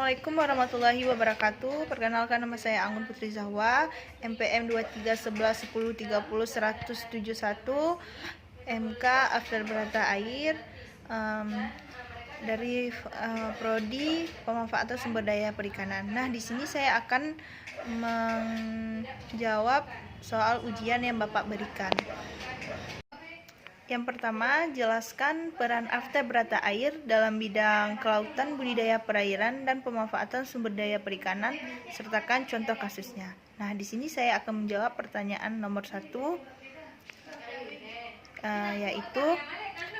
Assalamualaikum warahmatullahi wabarakatuh. Perkenalkan, nama saya Anggun Putri Zahwa, MPM 231110301171, MK After Berata Air, dari Prodi Pemanfaatan Sumber Daya Perikanan. Nah, di sini saya akan menjawab soal ujian yang Bapak berikan. Yang pertama, jelaskan peran Berata Air dalam bidang kelautan, budidaya perairan, dan pemanfaatan sumber daya perikanan, sertakan contoh kasusnya. Nah, di sini saya akan menjawab pertanyaan nomor 1, yaitu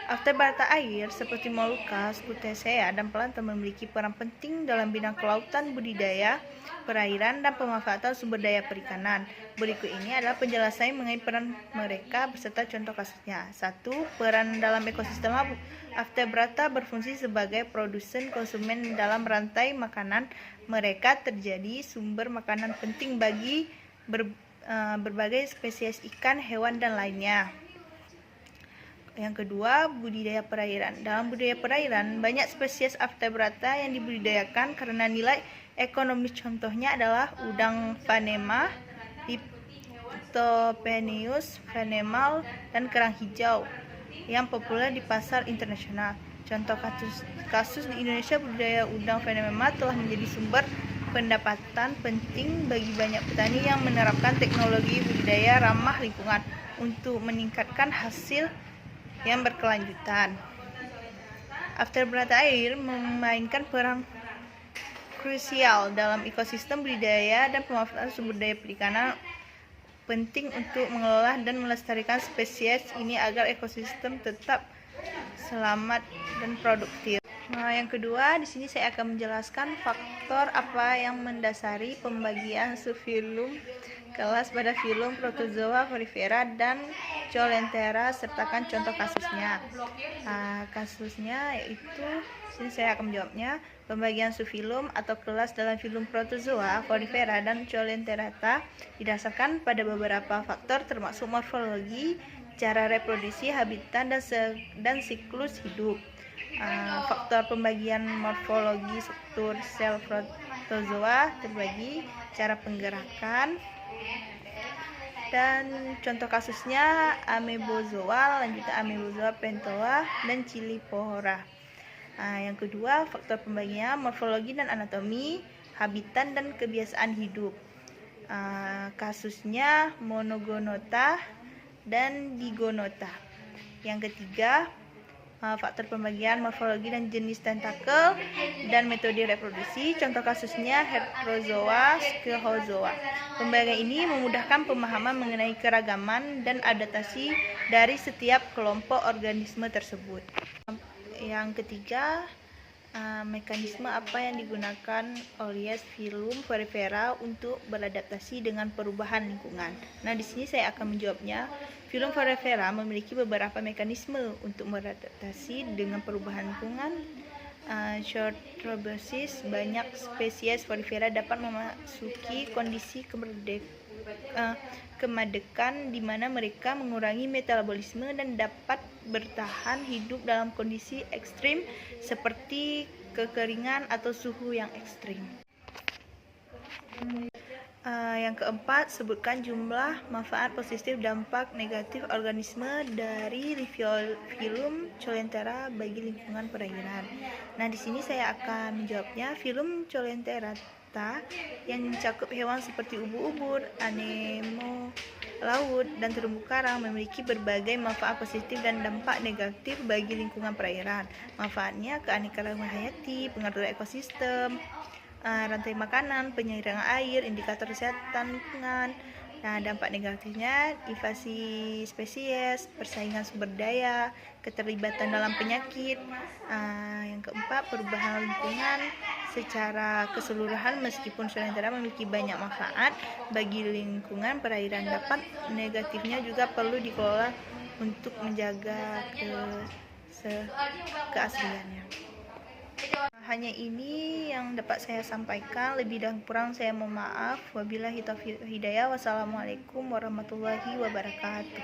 Berata Air seperti Molucca, Cutacea, dan Plankton memiliki peran penting dalam bidang kelautan, budidaya perairan, dan pemanfaatan sumber daya perikanan. Berikut ini adalah penjelasan mengenai peran mereka beserta contoh kasusnya. 1. Peran dalam ekosistem Berata berfungsi sebagai produsen konsumen dalam rantai makanan. Mereka terjadi sumber makanan penting bagi berbagai spesies ikan, hewan, dan lainnya. Yang kedua, budidaya perairan. Dalam budidaya perairan, banyak spesies Berata yang dibudidayakan karena nilai ekonomis. Contohnya adalah udang Phanaema, Diptopeneus Phanemal, dan kerang hijau yang populer di pasar internasional. Contoh kasus di Indonesia, budidaya udang Phanaema telah menjadi sumber pendapatan penting bagi banyak petani yang menerapkan teknologi budidaya ramah lingkungan untuk meningkatkan hasil yang berkelanjutan. Berata Air memainkan peran krusial dalam ekosistem budidaya dan pemanfaatan sumber daya perikanan, penting untuk mengelola dan melestarikan spesies ini agar ekosistem tetap selamat dan produktif. Nah, yang kedua, di sini saya akan menjelaskan faktor apa yang mendasari pembagian subfilum kelas pada filum Protozoa, Porifera, dan Coleothera, sertakan contoh kasusnya. Kasusnya yaitu, sini saya akan menjawabnya. Pembagian subfilum atau kelas dalam filum Protozoa, Porifera, dan Coleothera didasarkan pada beberapa faktor termasuk morfologi, cara reproduksi, habitat, dan siklus hidup. Faktor pembagian morfologi: struktur sel protozoa terbagi, cara penggerakan, dan contoh kasusnya amebozoa, lanjutan amebozoa pentoa, dan chilipora. Yang kedua, faktor pembagian morfologi dan anatomi, habitat, dan kebiasaan hidup. Kasusnya monogonota dan digonota. Yang ketiga, faktor pembagian morfologi dan jenis tentakel dan metode reproduksi. Contoh kasusnya heterozoa, scyphozoa. Pembagian ini memudahkan pemahaman mengenai keragaman dan adaptasi dari setiap kelompok organisme tersebut. Yang ketiga, mekanisme apa yang digunakan oleh filum Porifera untuk beradaptasi dengan perubahan lingkungan. Nah, di sini saya akan menjawabnya. Filum Porifera memiliki beberapa mekanisme untuk beradaptasi dengan perubahan lingkungan. Short proboscis, banyak spesies Porifera dapat memasuki kondisi kemadekan di mana mereka mengurangi metabolisme dan dapat bertahan hidup dalam kondisi ekstrim seperti kekeringan atau suhu yang ekstrim. Yang keempat, sebutkan jumlah manfaat positif dampak negatif organisme dari filum Coleothera bagi lingkungan perairan. Nah, di sini saya akan menjawabnya. Filum Coleothera yang mencakup hewan seperti ubur-ubur, anemo laut, dan terumbu karang memiliki berbagai manfaat positif dan dampak negatif bagi lingkungan perairan. Manfaatnya keanekaragaman hayati, pengaturan ekosistem, rantai makanan, penyeirangan air, indikator kesehatan lingkungan. Nah, dampak negatifnya invasi spesies, persaingan sumber daya, keterlibatan dalam penyakit. Yang keempat, perubahan lingkungan secara keseluruhan. Meskipun Coleothera memiliki banyak manfaat bagi lingkungan perairan, dampak negatifnya juga perlu dikelola untuk menjaga keasliannya. Hanya ini yang dapat saya sampaikan. Lebih dan kurang saya mohon maaf. Wabillahi taufiq wal hidayah. Wassalamualaikum warahmatullahi wabarakatuh.